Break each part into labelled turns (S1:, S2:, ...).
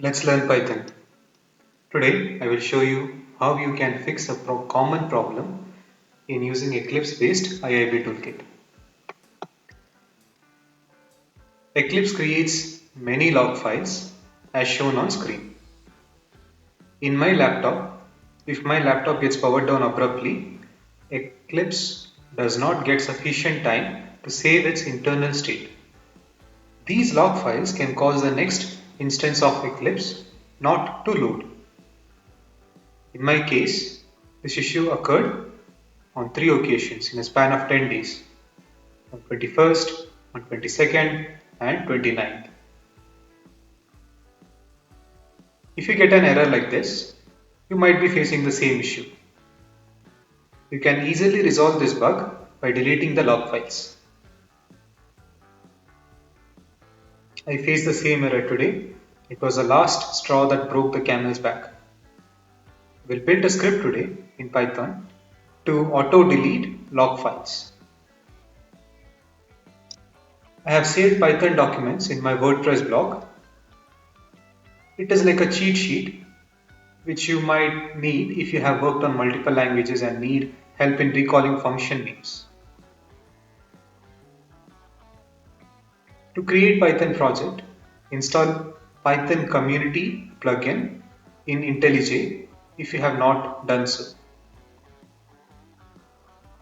S1: Let's learn Python. Today I will show you how you can fix a common problem in using Eclipse based IIB toolkit. Eclipse creates many log files as shown on screen. In my laptop, if my laptop gets powered down abruptly, Eclipse does not get sufficient time to save its internal state. These log files can cause the next instance of Eclipse not to load. In my case, this issue occurred on 3 occasions in a span of 10 days, on 21st, on 22nd and 29th. If you get an error like this, you might be facing the same issue. You can easily resolve this bug by deleting the log files. I faced the same error today. It was the last straw that broke the camel's back. We'll build a script today in Python to auto-delete log files. I have saved Python documents in my WordPress blog. It is like a cheat sheet which you might need if you have worked on multiple languages and need help in recalling function names. To create Python project, install Python Community plugin in IntelliJ if you have not done so.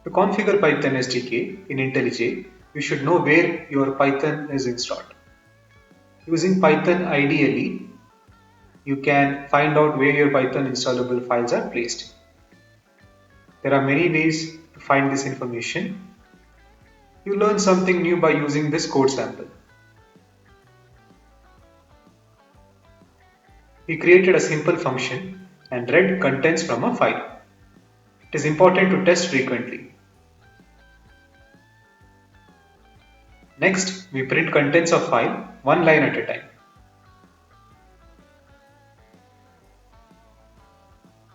S1: To configure Python SDK in IntelliJ, you should know where your Python is installed. Using Python IDLE, you can find out where your Python installable files are placed. There are many ways to find this information. You learn something new by using this code sample. We created a simple function and read contents from a file. It is important to test frequently. Next, we print contents of file one line at a time.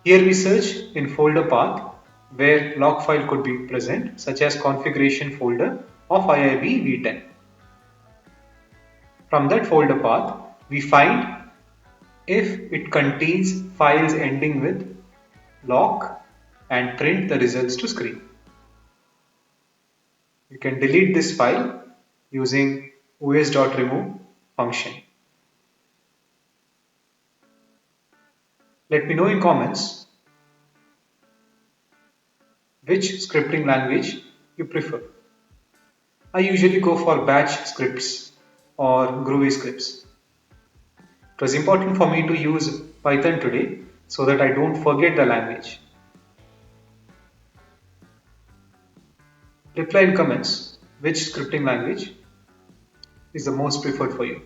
S1: Here we search in folder path where log file could be present, such as configuration folder of IIB v10. From that folder path, we find if it contains files ending with lock and print the results to screen. You can delete this file using os.remove function. Let me know in comments which scripting language you prefer. I usually go for batch scripts or Groovy scripts. It was important for me to use Python today so that I don't forget the language. Reply in comments which scripting language is the most preferred for you.